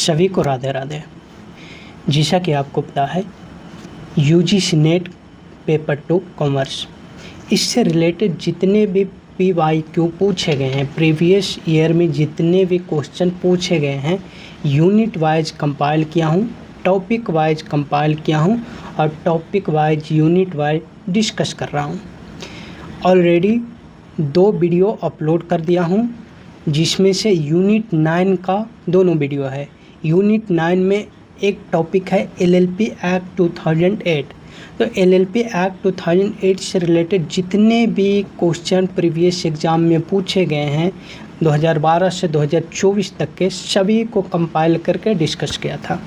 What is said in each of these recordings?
सभी को राधे राधे। जैसा कि आपको पता है यूजीसी नेट पेपर 2 कॉमर्स, इससे रिलेटेड जितने भी PYQ पूछे गए हैं, प्रीवियस ईयर में जितने भी क्वेश्चन पूछे गए हैं, यूनिट वाइज कंपाइल किया हूँ, टॉपिक वाइज कंपाइल किया हूँ और topic wise unit wise discuss कर रहा हूँ। ऑलरेडी 2 वीडियो अपलोड कर दिया हूँ, जिसमें से यूनिट 9 का दोनों वीडियो है। यूनिट 9 में एक टॉपिक है LLP एक्ट 2008। तो LLP एक्ट 2008 से रिलेटेड जितने भी क्वेश्चन प्रीवियस एग्ज़ाम में पूछे गए हैं 2012 से 2024 तक के, सभी को कंपाइल करके डिस्कस किया था।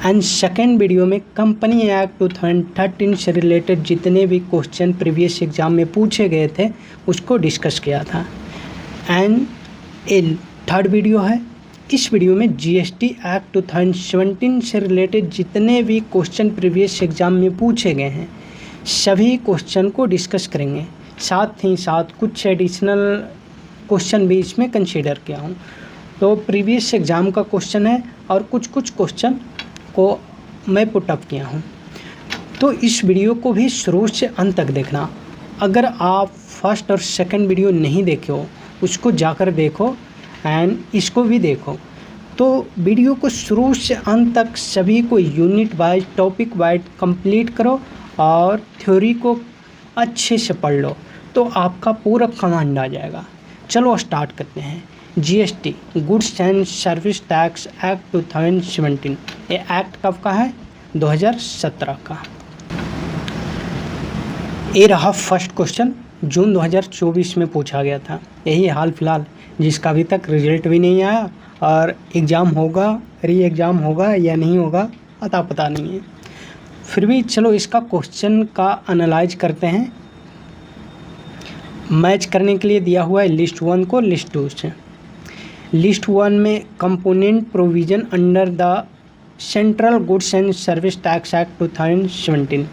एंड सेकेंड वीडियो में कंपनी एक्ट 2013 से रिलेटेड जितने भी क्वेश्चन प्रीवियस एग्ज़ाम में पूछे गए थे उसको डिस्कस किया था। एंड थर्ड वीडियो है, इस वीडियो में GST एक्ट 2017 से रिलेटेड जितने भी क्वेश्चन प्रीवियस एग्ज़ाम में पूछे गए हैं सभी क्वेश्चन को डिस्कस करेंगे। साथ ही साथ कुछ एडिशनल क्वेश्चन भी इसमें कंसीडर किया हूँ। तो प्रीवियस एग्ज़ाम का क्वेश्चन है और कुछ क्वेश्चन को मैं पुटअप किया हूँ। तो इस वीडियो को भी शुरू से अंत तक देखना। अगर आप फर्स्ट और सेकंड वीडियो नहीं देखे हो उसको जाकर देखो एंड इसको भी देखो। तो वीडियो को शुरू से अंत तक सभी को unit wise topic wise complete करो और थ्योरी को अच्छे से पढ़ लो तो आपका पूरा कमांड आ जाएगा। चलो स्टार्ट करते हैं। GST goods and service tax act 2017, ये एक्ट कब का है? 2017 का। ये रहा फर्स्ट क्वेश्चन, जून 2024 में पूछा गया था। यही हाल फिलहाल जिसका अभी तक रिजल्ट भी नहीं आया और एग्ज़ाम होगा, री एग्ज़ाम होगा या नहीं होगा अता पता नहीं है। फिर भी चलो इसका क्वेश्चन का एनालाइज करते हैं। मैच करने के लिए दिया हुआ है लिस्ट 1 को लिस्ट 2 से। लिस्ट 1 में component provision under the central goods and service tax act 2017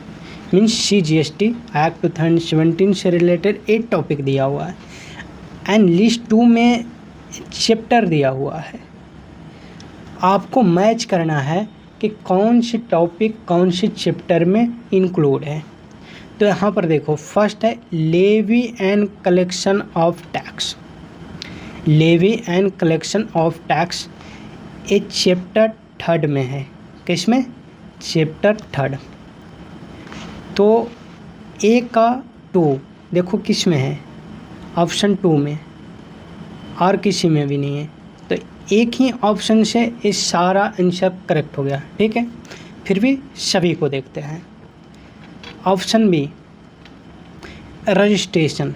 means CGST act 2017 से रिलेटेड 8 टॉपिक दिया हुआ है एंड लिस्ट 2 में चैप्टर दिया हुआ है। आपको मैच करना है कि कौन से टॉपिक कौन से चैप्टर में इंक्लूड है। तो यहाँ पर देखो, फर्स्ट है levy and collection of tax. Levy and collection of tax ये चैप्टर 3 में है। किसमें? चैप्टर 3। तो ए का 2 देखो किस में है? ऑप्शन 2 में, और किसी में भी नहीं है। तो एक ही ऑप्शन से ये सारा आंसर करेक्ट हो गया। ठीक है, फिर भी सभी को देखते हैं। Option B registration.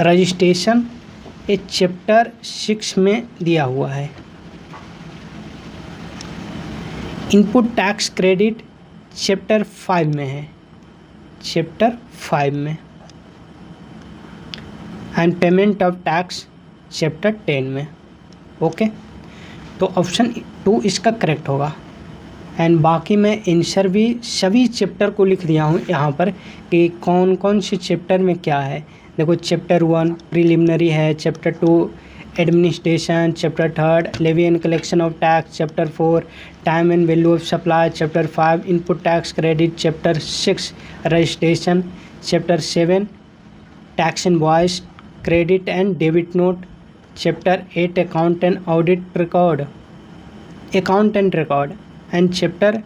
रजिस्ट्रेशन ये चैप्टर 6 में दिया हुआ है। इनपुट टैक्स क्रेडिट चैप्टर 5 में है, चैप्टर 5 में। And payment of tax chapter 10 में। ओके, तो ऑप्शन 2 इसका करेक्ट होगा। एंड बाकी मैं आंसर भी सभी चैप्टर को लिख दिया हूँ यहाँ पर कि कौन कौन से चैप्टर में क्या है। देखो, चैप्टर 1 प्रिलिमिनरी है, chapter 2 administration, chapter 3 levy and collection of tax, chapter 4 time and value of supply, chapter 5 input tax credit, chapter 6 registration, chapter 7 tax invoice credit and debit note, chapter 8 account and audit record, accountant record and chapter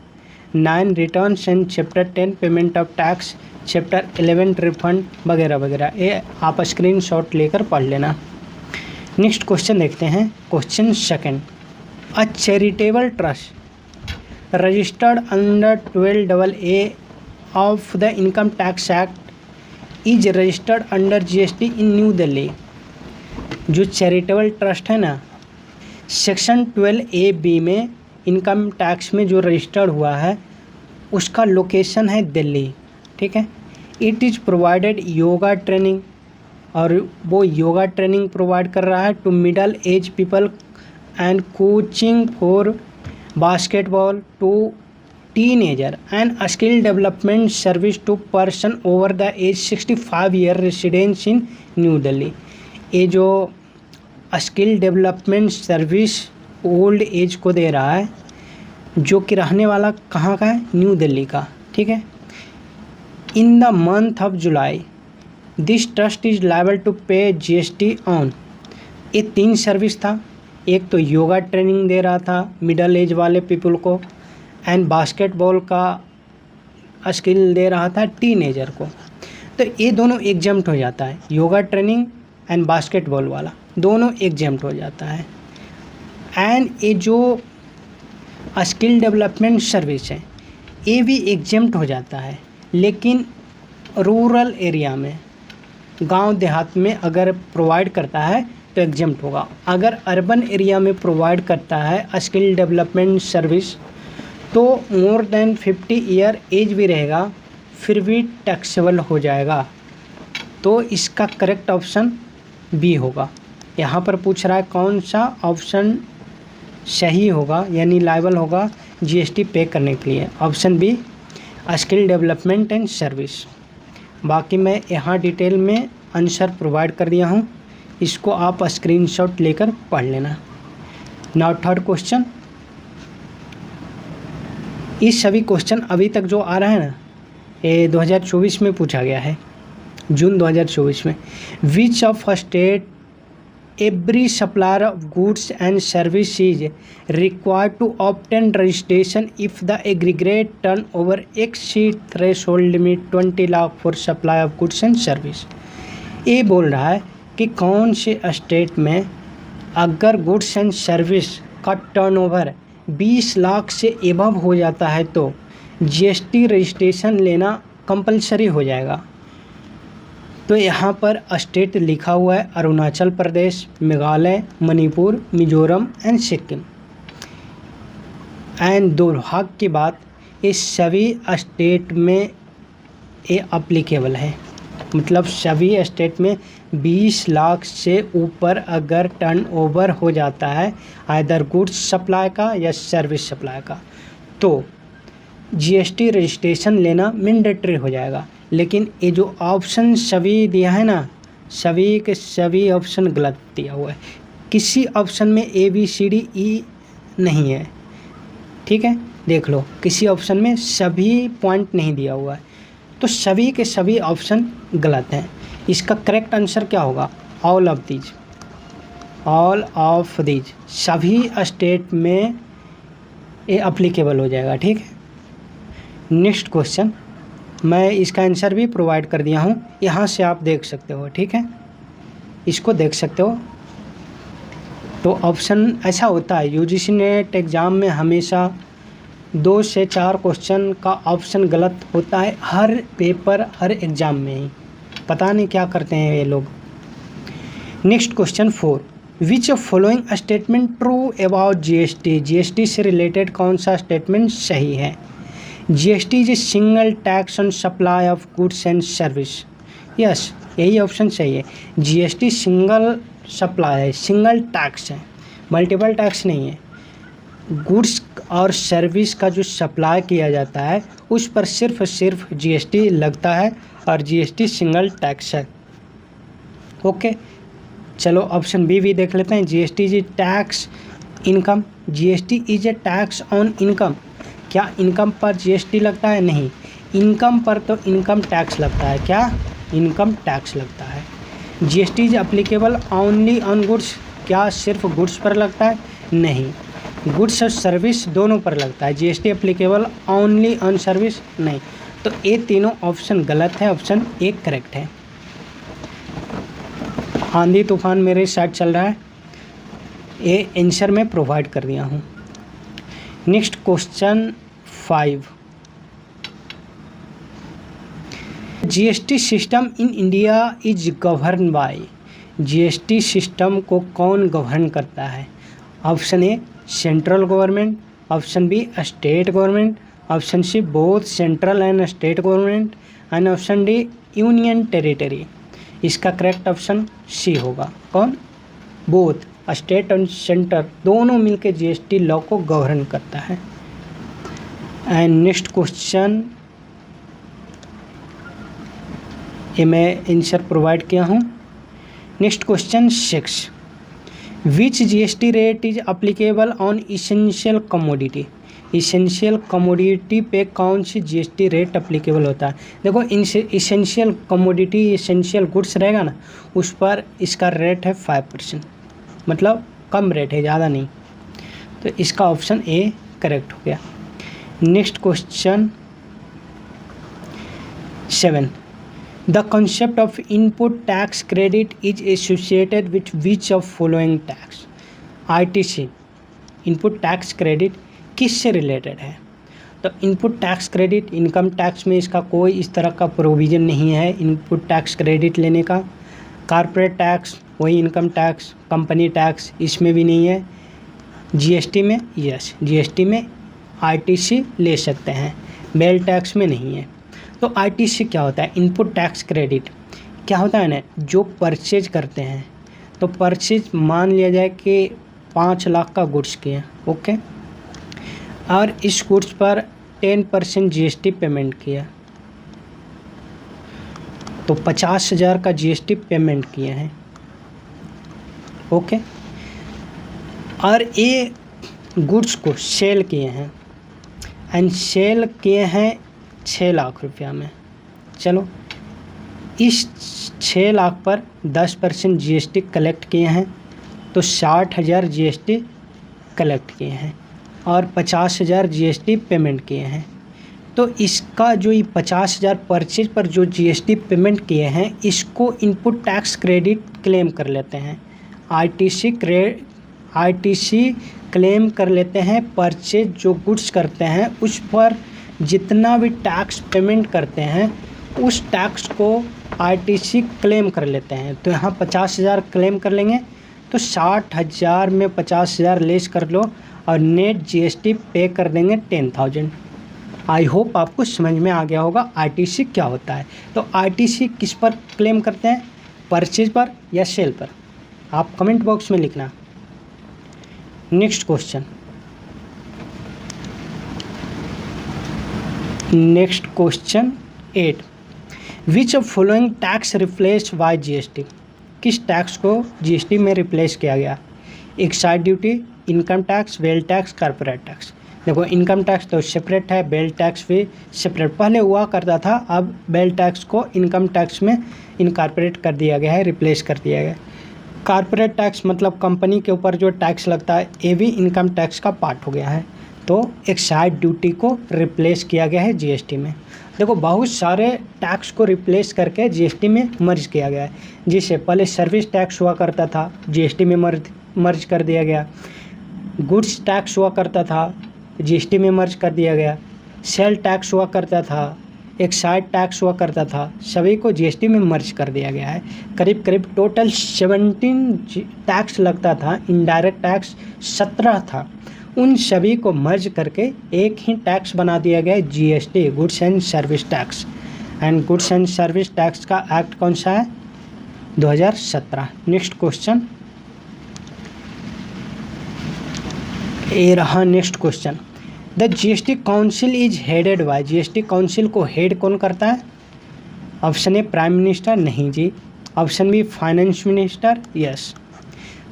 9 returns and chapter 10 payment of tax, chapter 11 refund वगैरह वगैरह। ये आप screenshot लेकर पढ़ लेना। Next question देखते हैं। Question second, a charitable trust registered under 12AA of the income tax act is registered under GST इन न्यू दिल्ली। जो चैरिटेबल ट्रस्ट है ना, सेक्शन 12AB में इनकम टैक्स में जो रजिस्टर्ड हुआ है उसका लोकेशन है दिल्ली। ठीक है, it is provided yoga training, और वो योगा ट्रेनिंग प्रोवाइड कर रहा है to middle age people and coaching for basketball to teenager and skill development service to person over the age 65 year residence in New Delhi. ये जो skill development service old age को दे रहा है, जो कि रहने वाला कहाँ का है, न्यू दिल्ली का, ठीक है। In the month of July this trust is liable to pay GST on, ये 3 सर्विस था। एक तो योगा ट्रेनिंग दे रहा था मिडल एज वाले पीपल को, एंड बास्केटबॉल का स्किल दे रहा था टीनेजर को। तो ये दोनों एग्जम्प्ट हो जाता है, योगा ट्रेनिंग एंड बास्केटबॉल वाला दोनों एग्जम्प्ट हो जाता है। एंड ये जो स्किल डेवलपमेंट सर्विस है ये भी एग्जम्प्ट हो जाता है, लेकिन रूरल एरिया में, गांव देहात में अगर प्रोवाइड करता है तो एग्जम्प्ट होगा। अगर अर्बन एरिया में प्रोवाइड करता है स्किल डेवलपमेंट सर्विस तो मोर देन 50 ईयर एज भी रहेगा फिर भी टैक्सेबल हो जाएगा। तो इसका करेक्ट ऑप्शन बी होगा। यहाँ पर पूछ रहा है कौन सा ऑप्शन सही होगा, यानी लायबल होगा GST पे करने के लिए। Option B skill development and service. बाकी मैं यहाँ डिटेल में आंसर प्रोवाइड कर दिया हूँ, इसको आप स्क्रीनशॉट लेकर पढ़ लेना। नाउ थर्ड क्वेश्चन, ये सभी क्वेश्चन अभी तक जो आ रहा है ना, ये 2024 में पूछा गया है, जून 2024 में। Which of state every supplier of goods and services required to obtain registration if the aggregate turn over exceed threshold limit 20 lakh for supply of goods and service. ये बोल रहा है कि कौन से स्टेट में अगर गुड्स एंड सर्विस का टर्नओवर 20 लाख से एबव हो जाता है तो GST रजिस्ट्रेशन लेना कंपलसरी हो जाएगा। तो यहाँ पर स्टेट लिखा हुआ है अरुणाचल प्रदेश, मेघालय, मणिपुर, मिजोरम एंड सिक्किम। एंड दुर्भाग्य की बात, ये सभी स्टेट में ये अप्लीकेबल है, मतलब सभी स्टेट में 20 लाख से ऊपर अगर टर्नओवर हो जाता है आइदर गुड्स सप्लाई का या सर्विस सप्लाई का, तो GST रजिस्ट्रेशन लेना मैंडेटरी हो जाएगा। लेकिन ये जो ऑप्शन सभी दिया है ना, सभी के सभी ऑप्शन गलत दिया हुआ है। किसी ऑप्शन में ABCDE नहीं है, ठीक है, देख लो, किसी ऑप्शन में सभी पॉइंट नहीं दिया हुआ है, तो सभी के सभी ऑप्शन गलत हैं। इसका करेक्ट आंसर क्या होगा, all of these, all of these, सभी स्टेट में ये अप्लीकेबल हो जाएगा, ठीक है। नेक्स्ट क्वेश्चन, मैं इसका आंसर भी प्रोवाइड कर दिया हूँ, यहाँ से आप देख सकते हो, ठीक है, इसको देख सकते हो। तो ऑप्शन ऐसा होता है, UGC नेट एग्ज़ाम में हमेशा 2 से 4 क्वेश्चन का ऑप्शन गलत होता है, हर पेपर हर एग्ज़ाम में ही, पता नहीं क्या करते हैं ये लोग। Next question 4, which of following statement true about GST, GST से रिलेटेड कौन सा स्टेटमेंट सही है। GST is a single tax on supply of goods and service. Yes, यही ऑप्शन सही है। GST सिंगल सप्लाई है, सिंगल टैक्स है, मल्टीपल टैक्स नहीं है। गुड्स और सर्विस का जो सप्लाई किया जाता है उस पर सिर्फ GST लगता है और GST सिंगल टैक्स है। ओके, चलो ऑप्शन बी भी देख लेते हैं। GST is a tax income, GST is a tax on income. क्या इनकम पर GST लगता है? नहीं, इनकम पर तो इनकम टैक्स लगता है। क्या इनकम टैक्स लगता है। GST is applicable only on goods, क्या सिर्फ गुड्स पर लगता है? नहीं, गुड्स और सर्विस दोनों पर लगता है। GST applicable only on service नहीं। तो ये तीनों ऑप्शन गलत है, ऑप्शन ए करेक्ट है। आंधी तूफान मेरे साइड चल रहा है, ये आंसर मैं प्रोवाइड कर दिया हूँ। Next question 5, GST system in India is govern by. GST system को कौन गवर्न करता है? Option A central government, option B state government, option C both central and state government, and option D union territory. इसका correct option C होगा। कौन? Both, state और centre दोनों मिलकर GST लॉ को गवर्न करता है। एंड नेक्स्ट क्वेश्चन, ये मैं आंसर प्रोवाइड किया हूँ। Next question 6, which GST rate is applicable on essential commodity. Essential commodity पे कौन सी जीएसटी रेट अप्लीकेबल होता है? देखो इसेंशियल कमोडिटी, इसेंशियल गुड्स रहेगा ना, उस पर इसका रेट है 5%, मतलब कम रेट है, ज़्यादा नहीं। तो इसका ऑप्शन ए करेक्ट हो गया। Next question 7, the concept of input tax credit is associated with which of following tax. ITC input tax credit किससे रिलेटेड है? तो input tax credit, income tax में इसका कोई इस तरह का प्रोविज़न नहीं है इनपुट टैक्स क्रेडिट लेने का। कॉर्पोरेट टैक्स वही इनकम टैक्स, कंपनी टैक्स इसमें भी नहीं है। जीएसटी में यस, जीएसटी में आईटीसी ले सकते हैं, वेल टैक्स में नहीं है। तो आईटीसी क्या होता है? इनपुट टैक्स क्रेडिट क्या होता है ना, जो परचेज करते हैं, तो परचेज मान लिया जाए कि 5 लाख का गुड्स किया, ओके, और इस गुड्स पर 10% जीएसटी पेमेंट किया, तो 50,000 का जीएसटी पेमेंट किए हैं, ओके, और ये गुड्स को सेल किए हैं एंड सेल किए हैं 6 लाख रुपया में। चलो, इस 6 लाख पर 10% जीएसटी कलेक्ट किए हैं, तो 60,000 जीएसटी कलेक्ट किए हैं और 50,000 जीएसटी पेमेंट किए हैं। तो इसका जो ये 50,000 परचेज पर जो जीएसटी पेमेंट किए हैं, इसको इनपुट टैक्स क्रेडिट क्लेम कर लेते हैं। आईटीसी क्लेम कर लेते हैं। परचेज जो गुड्स करते हैं उस पर जितना भी टैक्स पेमेंट करते हैं उस टैक्स को आईटीसी क्लेम कर लेते हैं। तो यहाँ 50,000 क्लेम कर लेंगे, तो 60,000 में 50,000 लेस कर लो और नेट जीएसटी पे कर देंगे 10,000। आई होप आपको समझ में आ गया होगा आईटीसी क्या होता है। तो आईटीसी किस पर क्लेम करते हैं? परचेज पर या सेल पर? आप कमेंट बॉक्स में लिखना। Next question 8, which of following tax replace by GST. किस टैक्स को जीएसटी में रिप्लेस किया गया? Excise duty, income tax, wealth tax, corporate tax. देखो, इनकम टैक्स तो सेपरेट है, वेल टैक्स भी सेपरेट पहले हुआ करता था, अब वेल टैक्स को इनकम टैक्स में इनकॉर्पोरेट कर दिया गया है, रिप्लेस कर दिया गया है। कॉर्पोरेट टैक्स मतलब कंपनी के ऊपर जो टैक्स लगता है, ये भी इनकम टैक्स का पार्ट हो गया है। तो एक्साइज ड्यूटी को रिप्लेस किया गया है जीएसटी में। देखो, बहुत सारे टैक्स को रिप्लेस करके जीएसटी में मर्ज किया गया है। जिससे पहले सर्विस टैक्स हुआ करता था, जीएसटी में मर्ज कर दिया गया। गुड्स टैक्स हुआ करता था, जीएसटी में मर्ज कर दिया गया। सेल टैक्स हुआ करता था, एक्साइज टैक्स हुआ करता था, सभी को जीएसटी में मर्ज कर दिया गया है। करीब करीब टोटल 17 टैक्स लगता था, इनडायरेक्ट टैक्स 17 था। उन सभी को मर्ज करके एक ही टैक्स बना दिया गया है, GST, goods and service tax. And goods and service tax का एक्ट कौन सा है? 2017। नेक्स्ट क्वेश्चन ये रहा। Next question, the GST council is headed by. GST council को हेड कौन करता है? ऑप्शन ए प्राइम मिनिस्टर, नहीं जी। Option B finance minister, yes.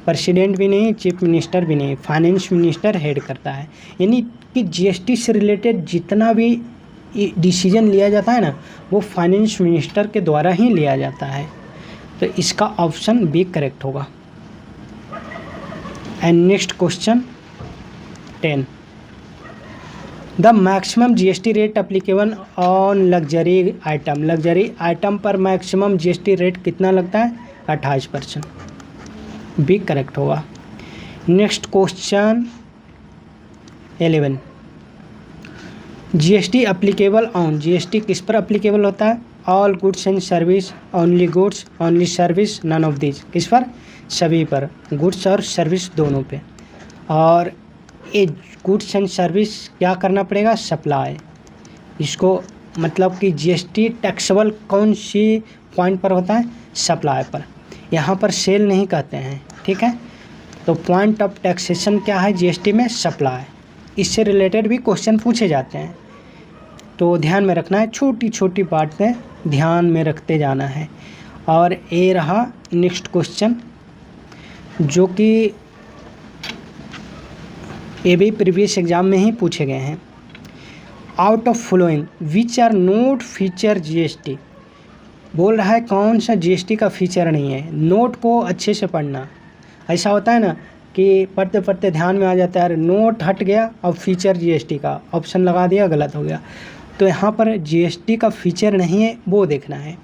President भी नहीं, चीफ मिनिस्टर भी नहीं, फाइनेंस मिनिस्टर हेड करता है। यानी कि जीएसटी से रिलेटेड जितना भी डिसीजन लिया जाता है ना, वो फाइनेंस मिनिस्टर के द्वारा ही लिया जाता है। तो इसका ऑप्शन बी करेक्ट होगा। And next question 10, the maximum GST rate applicable on luxury item. Luxury item पर मैक्सिमम जीएसटी रेट कितना लगता है? 28%। बी करेक्ट होगा। Next question 11, GST applicable on. GST किस पर अप्लीकेबल होता है? All goods and service, only goods, only service, none of these. किस पर? सभी पर, गुड्स और सर्विस दोनों पे। और ये गुड्स एंड सर्विस क्या करना पड़ेगा? सप्लाई। इसको मतलब कि जीएसटी टैक्सेबल कौन सी पॉइंट पर होता है? सप्लाई पर। यहाँ पर सेल नहीं कहते हैं, ठीक है। तो पॉइंट ऑफ टैक्सेशन क्या है जीएसटी में? सप्लाई। इससे रिलेटेड भी क्वेश्चन पूछे जाते हैं, तो ध्यान में रखना है। छोटी छोटी बातें ध्यान में रखते जाना है। और ये रहा नेक्स्ट क्वेश्चन जो कि ये भी प्रीवियस एग्जाम में ही पूछे गए हैं। Out of following which are not feature GST, बोल रहा है कौन सा जीएसटी का फीचर नहीं है। नोट को अच्छे से पढ़ना, ऐसा होता है ना कि पढ़ते पढ़ते ध्यान में आ जाता है, नोट हट गया अब फीचर जीएसटी का ऑप्शन लगा दिया, गलत हो गया। तो यहाँ पर जीएसटी का फीचर नहीं है वो देखना है।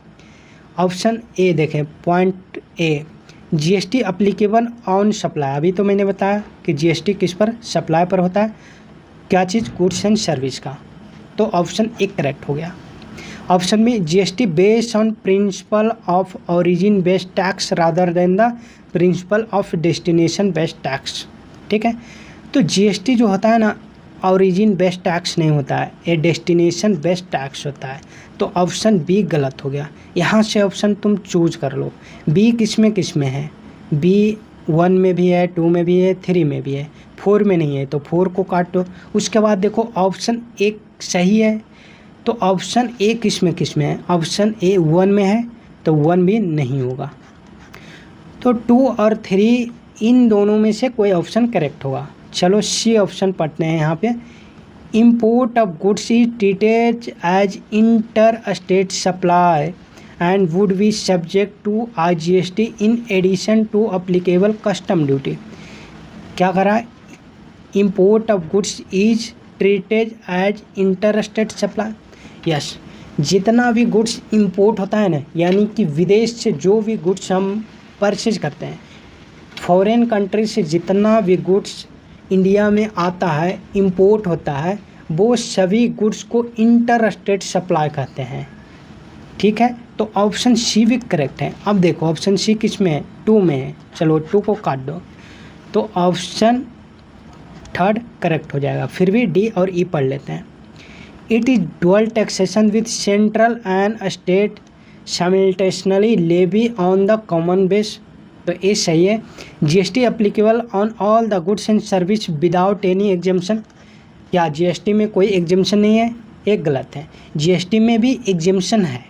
ऑप्शन ए देखें, point A, GST applicable on supply. अभी तो मैंने बताया कि जीएसटी किस पर, सप्लाई पर होता है, क्या चीज़, गुड्स एंड सर्विस का। तो ऑप्शन ए करेक्ट हो गया। ऑप्शन में GST based on principle of origin based tax rather than the principle of destination based tax. ठीक है, तो जीएसटी जो होता है ना, ओरिजिन बेस्ड टैक्स नहीं होता है, ये डेस्टिनेशन बेस्ड टैक्स होता है। तो ऑप्शन बी गलत हो गया। यहाँ से ऑप्शन तुम चूज कर लो। बी किस में है, बी 1 में भी है, 2 में भी है, 3 में भी है, 4 में नहीं है, तो 4 को काट दो। उसके बाद देखो ऑप्शन एक सही है, तो ऑप्शन ए किस में है, ऑप्शन ए 1 में है, तो 1 भी नहीं होगा। तो 2 और 3 इन दोनों में से कोई ऑप्शन करेक्ट होगा। चलो सी ऑप्शन पढ़ते हैं। यहाँ पे import of goods is treated as inter state supply and would be subject to IGST in addition to applicable custom duty. क्या करा, import of goods is treated as inter state supply. Yes, जितना भी goods import होता है ना, यानी कि विदेश से जो भी गुड्स हम परचेज करते हैं, फॉरेन कंट्री से जितना भी गुड्स इंडिया में आता है, इंपोर्ट होता है, वो सभी गुड्स को इंटर स्टेट सप्लाई कहते हैं। ठीक है, तो ऑप्शन सी भी करेक्ट है। अब देखो ऑप्शन सी किस में है, 2 में है, चलो 2 को काट दो, तो ऑप्शन थर्ड करेक्ट हो जाएगा। फिर भी डी और ई पढ़ लेते हैं। It is dual taxation with central and state simultaneously levy on the common base, तो ये सही है। GST applicable on all the goods and service without any exemption, क्या जीएसटी में कोई एग्जेम्पशन नहीं है, एक गलत है। जीएसटी में भी एग्जेम्पशन है,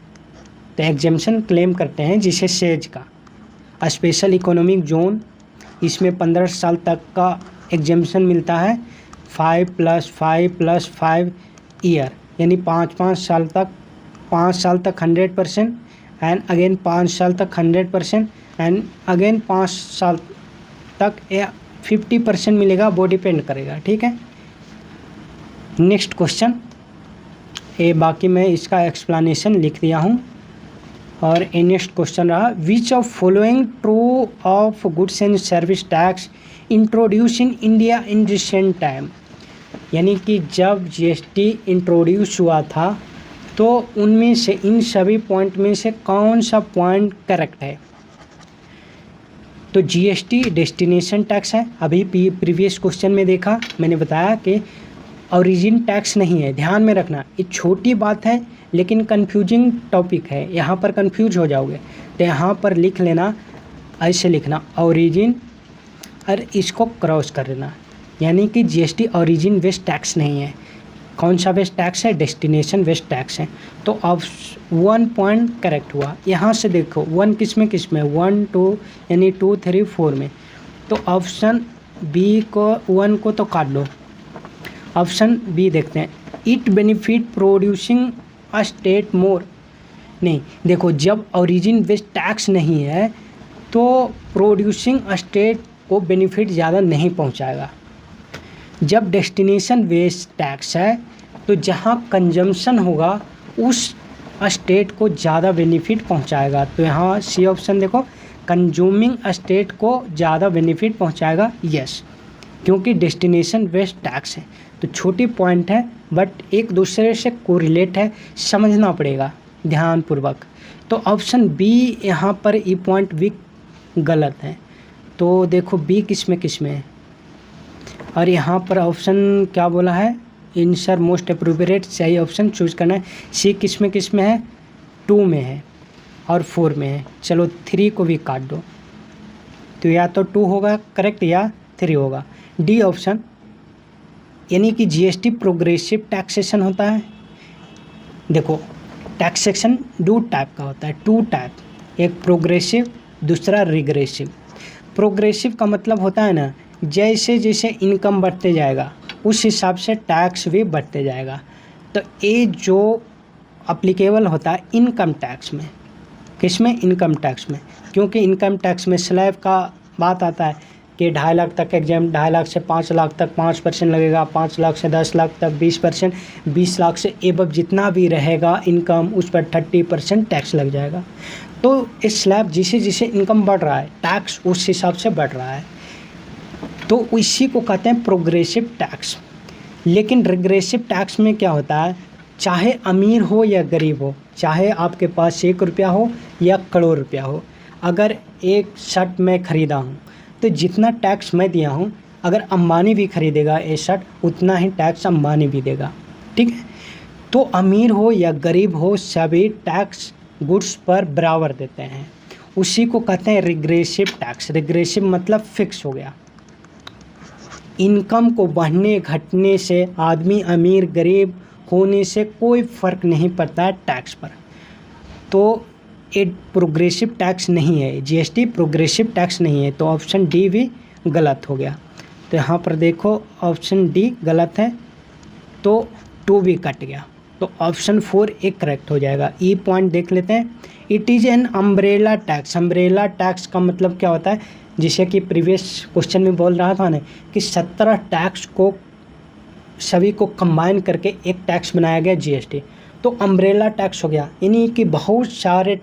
तो एग्जेम्पशन क्लेम करते हैं जिसे सेज का स्पेशल इकोनॉमिक जोन, इसमें 15 साल तक का एग्जेम्पशन मिलता है, 5 + 5 + 5 ईयर, यानी 5 साल तक, 5 साल तक 100% एंड अगेन 5 साल तक 100% एंड अगेन 5 साल तक 50% मिलेगा, वो डिपेंड करेगा। ठीक है, नेक्स्ट क्वेश्चन, ये बाकी मैं इसका एक्सप्लेनेशन लिख दिया हूँ। और ये नेक्स्ट क्वेश्चन रहा, विच of following true of goods and service tax introduce in India in recent time, यानी कि जब जीएसटी इंट्रोड्यूस हुआ था तो उनमें से, इन सभी पॉइंट में से कौन सा पॉइंट करेक्ट है। तो जीएसटी डेस्टिनेशन टैक्स है, अभी प्रीवियस क्वेश्चन में देखा, मैंने बताया कि ओरिजिन टैक्स नहीं है, ध्यान में रखना। ये छोटी बात है लेकिन कंफ्यूजिंग टॉपिक है, यहाँ पर कंफ्यूज हो जाओगे, तो यहाँ पर लिख लेना, ऐसे लिखना ओरिजिन और इसको क्रॉस कर लेना, यानी कि जीएसटी ओरिजिन बेस्ड टैक्स नहीं है। कौन सा बेस्ड टैक्स है, डेस्टिनेशन बेस्ड टैक्स है। तो अब 1 पॉइंट करेक्ट हुआ। यहाँ से देखो 1 किस में 1 2 यानी 2 3 4 में, तो ऑप्शन बी को 1 को तो काट लो। ऑप्शन बी देखते हैं, it benefit producing a state मोर, नहीं देखो, जब ओरिजिन बेस्ड टैक्स नहीं है तो प्रोड्यूसिंग स्टेट को बेनिफिट ज़्यादा नहीं पहुंचाएगा। जब डेस्टिनेशन बेस्ड टैक्स है तो जहां कंजम्पशन होगा उस स्टेट को ज़्यादा बेनिफिट पहुंचाएगा। तो यहाँ सी ऑप्शन देखो, कंज्यूमिंग स्टेट को ज़्यादा बेनिफिट पहुंचाएगा, यस, क्योंकि डेस्टिनेशन बेस्ड टैक्स है। तो छोटी पॉइंट है बट एक दूसरे से कोरिलेट है, समझना पड़ेगा ध्यानपूर्वक। तो ऑप्शन बी यहाँ पर ई पॉइंट भी गलत है। तो देखो बी किस में है, और यहाँ पर ऑप्शन क्या बोला है, इंसर मोस्ट अप्रोप्रिएट, सही ऑप्शन चूज करना है। सी किस में है, 2 में है और 4 में है। चलो 3 को भी काट दो, तो या तो 2 होगा करेक्ट या 3 होगा। डी ऑप्शन, यानी कि जीएसटी प्रोग्रेसिव टैक्सेशन होता है। देखो टैक्सेशन 2 टाइप का होता है, 2 टाइप, एक प्रोग्रेसिव दूसरा रिग्रेसिव। प्रोग्रेसिव का मतलब होता है ना, जैसे जैसे इनकम बढ़ते जाएगा उस हिसाब से टैक्स भी बढ़ते जाएगा। तो ये जो अप्लीकेबल होता है इनकम टैक्स में, किसमें? इनकम टैक्स में, क्योंकि इनकम टैक्स में स्लैब का बात आता है कि 2.5 लाख तक एग्जाम, 2.5 लाख से 5 लाख तक 5% लगेगा, 5 लाख से 10 लाख तक 20%, 20 लाख से एबव जितना भी रहेगा इनकम उस पर 30% टैक्स लग जाएगा। तो इस स्लैब जिसे जिसे इनकम बढ़ रहा है टैक्स उस हिसाब से बढ़ रहा है, तो इसी को कहते हैं प्रोग्रेसिव टैक्स। लेकिन रिग्रेसिव टैक्स में क्या होता है, चाहे अमीर हो या गरीब हो, चाहे आपके पास 1 रुपया हो या करोड़ रुपया हो, अगर एक शर्ट मैं ख़रीदा हूँ तो जितना टैक्स मैं दिया हूँ अगर अंबानी भी ख़रीदेगा ये शर्ट उतना ही टैक्स अंबानी भी देगा, ठीक है। तो अमीर हो या गरीब हो सभी टैक्स गुड्स पर बराबर देते हैं, उसी को कहते हैं रिग्रेसिव टैक्स। रिग्रेसिव मतलब फिक्स हो गया, इनकम को बढ़ने घटने से आदमी अमीर गरीब होने से कोई फ़र्क नहीं पड़ता है टैक्स पर। तो ये प्रोग्रेसिव टैक्स नहीं है, जीएसटी प्रोग्रेसिव टैक्स नहीं है, तो ऑप्शन डी भी गलत हो गया। तो यहाँ पर देखो ऑप्शन डी गलत है, तो 2 भी कट गया, तो ऑप्शन 4 एक करेक्ट हो जाएगा। ई पॉइंट देख लेते हैं, it is an umbrella tax. Umbrella tax का मतलब क्या होता है, जिसे कि प्रीवियस क्वेश्चन में बोल रहा था ना कि 17 टैक्स को सभी को कंबाइन करके एक टैक्स बनाया गया जीएसटी, तो अम्ब्रेला टैक्स हो गया, यानी कि बहुत सारे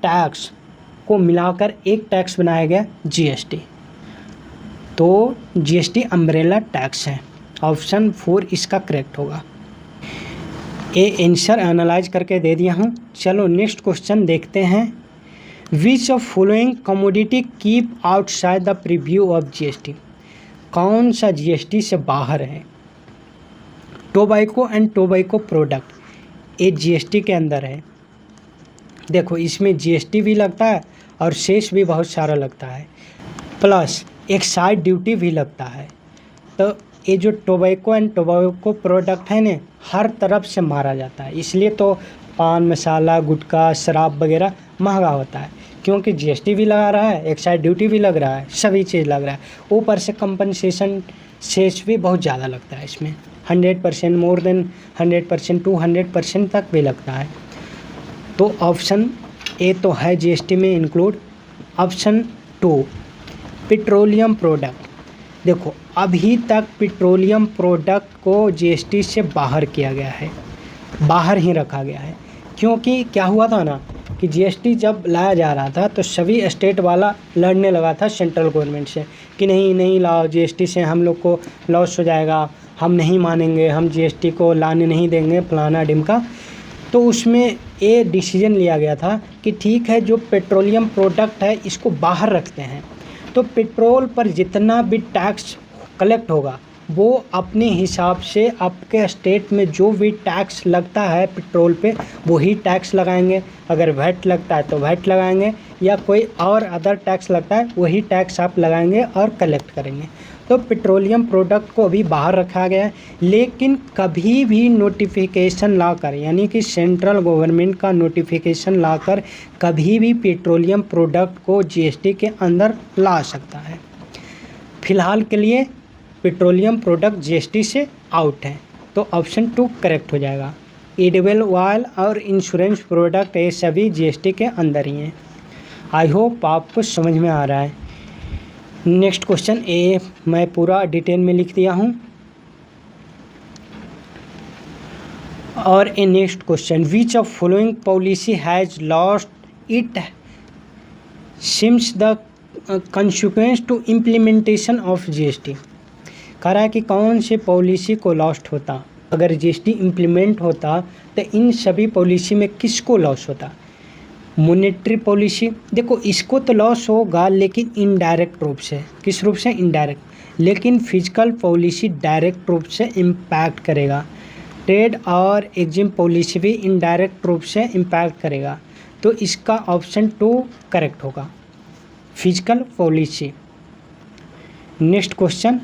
टैक्स को मिलाकर एक टैक्स बनाया गया जीएसटी। तो जीएसटी अम्ब्रेला टैक्स है, ऑप्शन 4 इसका करेक्ट होगा। ये आंसर एनालाइज करके दे दिया हूँ। चलो नेक्स्ट क्वेश्चन देखते हैं। विच of following commodity keep outside the preview of GST. कौन सा जीएसटी से बाहर है? टोबैको एंड टोबैको प्रोडक्ट ये जीएसटी के अंदर है। देखो इसमें जीएसटी भी लगता है और सेस भी बहुत सारा लगता है, प्लस एक्साइज ड्यूटी भी लगता है। तो ये जो टोबैको एंड टोबैको प्रोडक्ट है ना, हर तरफ से मारा जाता है, इसलिए तो पान मसाला गुटखा शराब वगैरह महंगा होता है, क्योंकि जीएसटी भी लगा रहा है, एक्साइज ड्यूटी भी लग रहा है, सभी चीज़ लग रहा है, ऊपर से कंपनसेशन सेस भी बहुत ज़्यादा लगता है इसमें, 100%, मोर देन 100%, 200% तक भी लगता है। तो ऑप्शन ए तो है जीएसटी में इंक्लूड। Option 2 petroleum product. देखो अभी तक पेट्रोलियम प्रोडक्ट को जीएसटी से बाहर किया गया है, बाहर ही रखा गया है, क्योंकि क्या हुआ था ना कि जीएसटी जब लाया जा रहा था तो सभी स्टेट वाला लड़ने लगा था सेंट्रल गवर्नमेंट से कि नहीं नहीं लाओ, जीएसटी से हम लोग को लॉस हो जाएगा, हम नहीं मानेंगे, हम जीएसटी को लाने नहीं देंगे, फलाना डिमका। तो उसमें ये डिसीजन लिया गया था कि ठीक है जो पेट्रोलियम प्रोडक्ट है इसको बाहर रखते हैं, तो पेट्रोल पर जितना भी टैक्स कलेक्ट होगा वो अपने हिसाब से आपके स्टेट में जो भी टैक्स लगता है पेट्रोल पे वही टैक्स लगाएंगे। अगर वैट लगता है तो वैट लगाएंगे, या कोई और अदर टैक्स लगता है वही टैक्स आप लगाएंगे और कलेक्ट करेंगे। तो पेट्रोलियम प्रोडक्ट को अभी बाहर रखा गया है, लेकिन कभी भी नोटिफिकेशन लाकर, यानी कि सेंट्रल गवर्नमेंट का नोटिफिकेशन लाकर कभी भी पेट्रोलियम प्रोडक्ट को जीएसटी के अंदर ला सकता है। फ़िलहाल के लिए पेट्रोलियम प्रोडक्ट जीएसटी से आउट है, तो ऑप्शन 2 करेक्ट हो जाएगा। एडिबल ऑयल और इंश्योरेंस प्रोडक्ट ये सभी जीएसटी के अंदर ही हैं। आई होप आपको समझ में आ रहा है। नेक्स्ट क्वेश्चन ए मैं पूरा डिटेल में लिख दिया हूँ। और a next question, which of following policy has lost it seems the consequence to implementation of GST. कह रहा है कि कौन से पॉलिसी को लॉस्ट होता अगर जीएसटी इम्प्लीमेंट होता, तो इन सभी पॉलिसी में किसको लॉस होता? मॉनेटरी पॉलिसी, देखो इसको तो लॉस होगा लेकिन इनडायरेक्ट रूप से। किस रूप से? इनडायरेक्ट। लेकिन फिजिकल पॉलिसी डायरेक्ट रूप से इम्पैक्ट करेगा। ट्रेड और एग्जिम पॉलिसी भी इनडायरेक्ट रूप से इम्पैक्ट करेगा, तो इसका ऑप्शन 2 करेक्ट होगा, physical policy. Next question,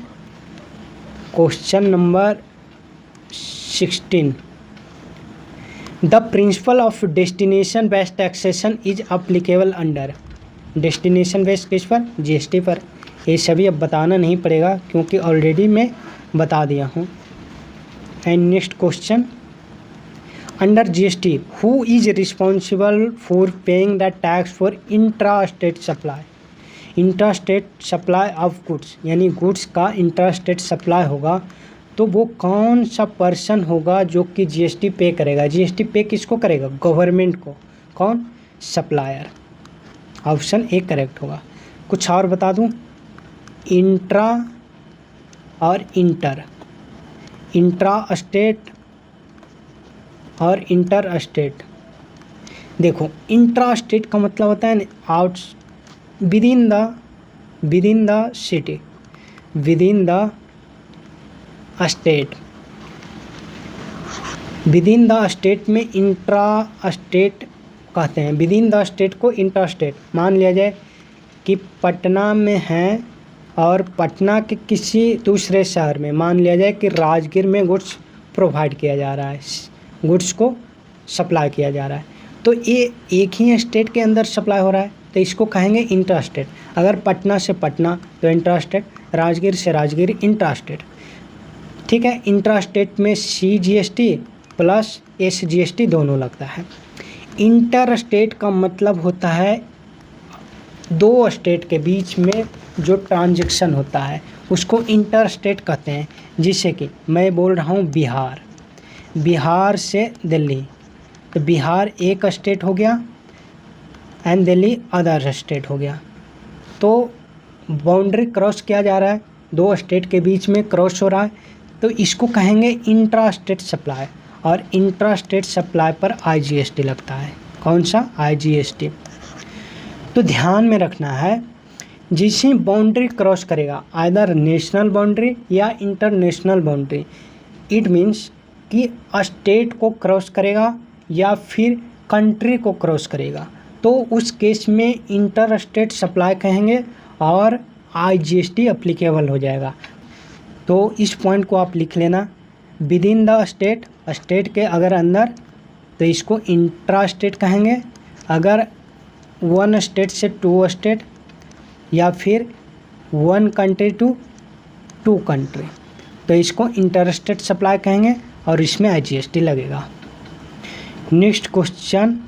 question number 16, the principle of destination based taxation is applicable under. Destination based किस पर, जीएसटी पर। ये सभी अब बताना नहीं पड़ेगा क्योंकि ऑलरेडी मैं बता दिया हूँ। And next question, under GST who is responsible for paying the tax for intra state supply. Intra state supply of goods, यानी गुड्स का इंट्रा स्टेट सप्लाई होगा तो वो कौन सा पर्सन होगा जो कि जीएसटी पे करेगा। जीएसटी पे किसको करेगा, गवर्नमेंट को। कौन, सप्लायर। ऑप्शन ए करेक्ट होगा। कुछ और बता दूं, इंट्रा और इंटर, इंट्रा स्टेट और इंटर स्टेट। देखो इंट्रा स्टेट का मतलब होता है out, within the city, within the state, within the state में इंट्रा स्टेट कहते हैं। विदिन द स्टेट को इंट्रा स्टेट। मान लिया जाए कि पटना में है और पटना के किसी दूसरे शहर में, मान लिया जाए कि राजगीर में गुड्स प्रोवाइड किया जा रहा है, गुड्स को सप्लाई किया जा रहा है, तो ये एक ही स्टेट के अंदर सप्लाई हो रहा है तो इसको कहेंगे इंट्रा स्टेट। अगर पटना से पटना तो इंट्रा स्टेट, राजगीर से राजगीर इंट्रा स्टेट। ठीक है, इंट्रा स्टेट में CGST प्लस SGST दोनों लगता है। इंटर स्टेट का मतलब होता है दो स्टेट के बीच में जो ट्रांजैक्शन होता है उसको इंटर स्टेट कहते हैं। जिससे कि मैं बोल रहा हूँ बिहार, बिहार से दिल्ली, तो बिहार एक स्टेट हो गया एंड दिल्ली अदर स्टेट हो गया। तो बाउंड्री क्रॉस किया जा रहा है, दो स्टेट के बीच में क्रॉस हो रहा है, तो इसको कहेंगे इंट्रा स्टेट सप्लाई। और इंट्रा स्टेट सप्लाई पर IGST लगता है। कौन सा, IGST। तो ध्यान में रखना है, जिसे बाउंड्री क्रॉस करेगा आइदर नेशनल बाउंड्री या इंटरनेशनल बाउंड्री, इट मीन्स कि स्टेट को क्रॉस करेगा या फिर कंट्री को क्रॉस करेगा, तो उस केस में इंटर स्टेट सप्लाई कहेंगे और IGST अप्लीकेबल हो जाएगा। तो इस पॉइंट को आप लिख लेना, विदिन द स्टेट, स्टेट के अगर अंदर तो इसको इंट्रा स्टेट कहेंगे, अगर वन स्टेट से टू स्टेट या फिर one country to two country तो इसको इंटर स्टेट सप्लाई कहेंगे और इसमें IGST लगेगा। Next question,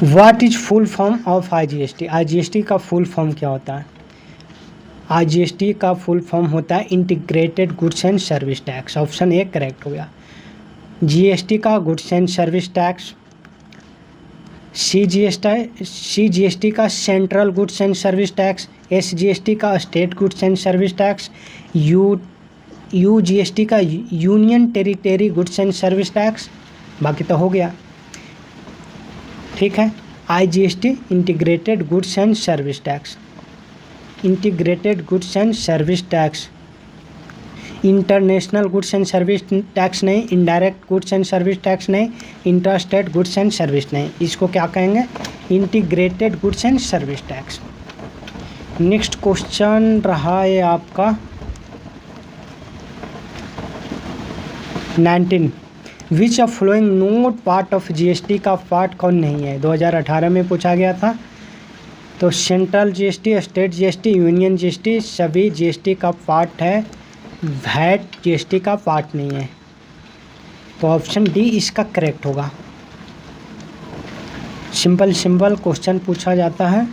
what is full form of IGST। IGST का फुल फॉर्म क्या होता है। IGST का फुल फॉर्म होता है integrated goods and service tax. Option A correct हो गया। GST का goods and service tax, CGST का central goods and service tax, SGST का state goods and service tax, UGST का union territory goods and service tax. बाकी तो हो गया। ठीक है, IGST integrated goods and service tax, integrated goods and service tax, international goods and service tax नहीं, indirect goods and service tax नहीं, inter state goods and service नहीं, इसको क्या कहेंगे, integrated goods and service tax. Next question रहा है आपका 19, which of following not part of GST का पार्ट कौन नहीं है। 2018 में पूछा गया था। तो central GST, state GST, union GST सभी GST का पार्ट है, VAT GST का पार्ट नहीं है। तो ऑप्शन डी इसका करेक्ट होगा। सिंपल क्वेश्चन पूछा जाता है।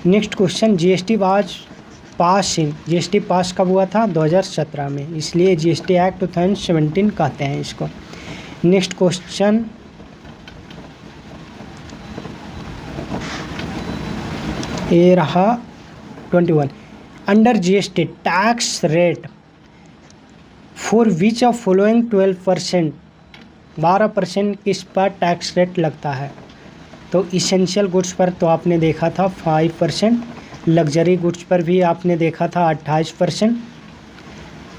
Next question, GST was pass in, GST पास कब हुआ था, 2017 में, इसलिए GST एक्ट 2017 कहते हैं इसको। नेक्स्ट क्वेश्चन, ये रहा 21, under GST tax rate for which of following 12%, 12% किस पर टैक्स रेट लगता है। तो इसेंशियल गुड्स पर तो आपने देखा था 5%, लग्जरी गुड्स पर भी आपने देखा था 28%,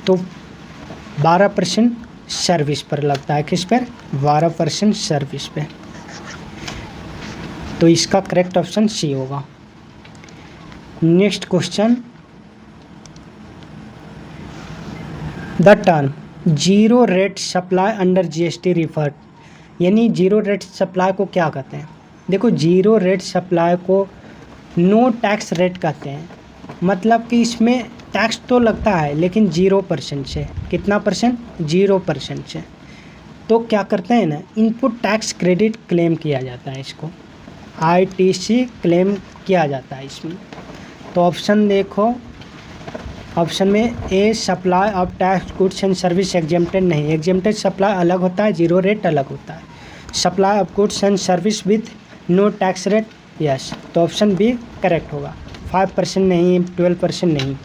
तो 12% सर्विस पर लगता है। किस पर, 12% सर्विस पे। तो इसका करेक्ट ऑप्शन सी होगा। Next question, the term zero rate supply under GST refer, यानी जीरो रेट सप्लाई को क्या कहते हैं? देखो, जीरो रेट सप्लाई को नो टैक्स रेट कहते हैं। मतलब कि इसमें टैक्स तो लगता है लेकिन 0% से। कितना परसेंट? 0% से। तो क्या करते हैं ना, इनपुट टैक्स क्रेडिट क्लेम किया जाता है, इसको ITC क्लेम किया जाता है इसमें। तो ऑप्शन देखो, ऑप्शन में a supply of tax goods and service exempted नहीं। एग्जेम्प्टेड सप्लाई अलग होता है, जीरो रेट अलग होता है। Supply of goods and service with no tax rate, yes. तो ऑप्शन बी करेक्ट होगा। 5% नहीं, 12% नहीं।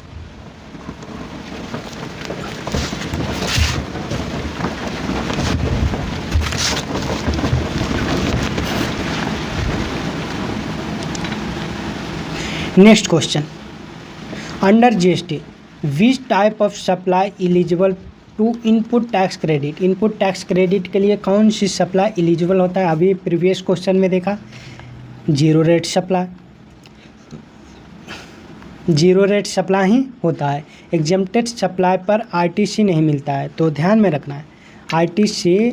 Next question, under GST which type of supply eligible to input tax credit? Input tax credit के लिए कौन सी सप्लाई एलिजिबल होता है? अभी प्रीवियस क्वेश्चन में देखा, zero rate supply. Zero rate supply ही होता है। एग्जेम्प्टेड सप्लाई पर ITC नहीं मिलता है, तो ध्यान में रखना है, ITC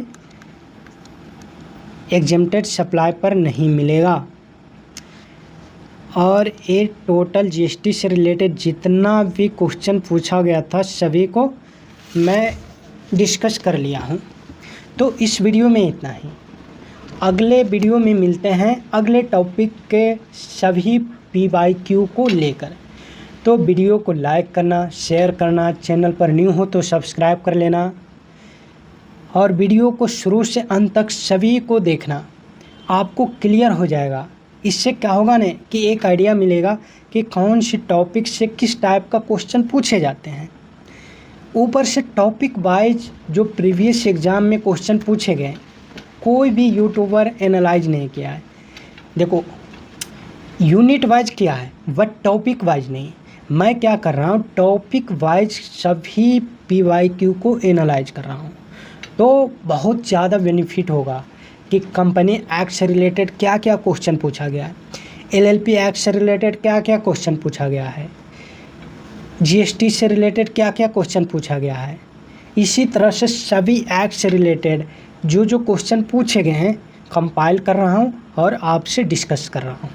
एग्जेम्प्टेड सप्लाई पर नहीं मिलेगा। और ये टोटल GST से रिलेटेड जितना भी क्वेश्चन पूछा गया था सभी को मैं डिस्कस कर लिया हूँ। तो इस वीडियो में इतना ही। अगले वीडियो में मिलते हैं अगले टॉपिक के सभी PYQ को लेकर। तो वीडियो को लाइक करना, शेयर करना, चैनल पर न्यू हो तो सब्सक्राइब कर लेना और वीडियो को शुरू से अंत तक सभी को देखना, आपको क्लियर हो जाएगा। इससे क्या होगा ना कि एक आइडिया मिलेगा कि कौन सी टॉपिक से किस टाइप का क्वेश्चन पूछे जाते हैं। ऊपर से टॉपिक वाइज जो प्रीवियस एग्ज़ाम में क्वेश्चन पूछे गए कोई भी यूट्यूबर एनालाइज नहीं किया है। देखो, यूनिट वाइज किया है बट टॉपिक वाइज नहीं। मैं क्या कर रहा हूँ, टॉपिक वाइज सभी PYQ को एनालाइज कर रहा हूँ। तो बहुत ज़्यादा बेनिफिट होगा कि कंपनी एक्ट से रिलेटेड क्या क्या क्वेश्चन पूछा गया है, LLP एक्ट से रिलेटेड क्या क्या क्वेश्चन पूछा गया है, GST से रिलेटेड क्या क्या क्वेश्चन पूछा गया है। इसी तरह से सभी एक्ट से रिलेटेड जो जो क्वेश्चन पूछे गए हैं कंपाइल कर रहा हूं और आपसे डिस्कस कर रहा हूं।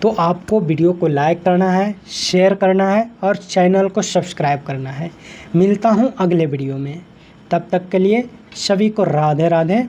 तो आपको वीडियो को लाइक करना है, शेयर करना है और चैनल को सब्सक्राइब करना है। मिलता हूं अगले वीडियो में, तब तक के लिए सभी को राधे राधे।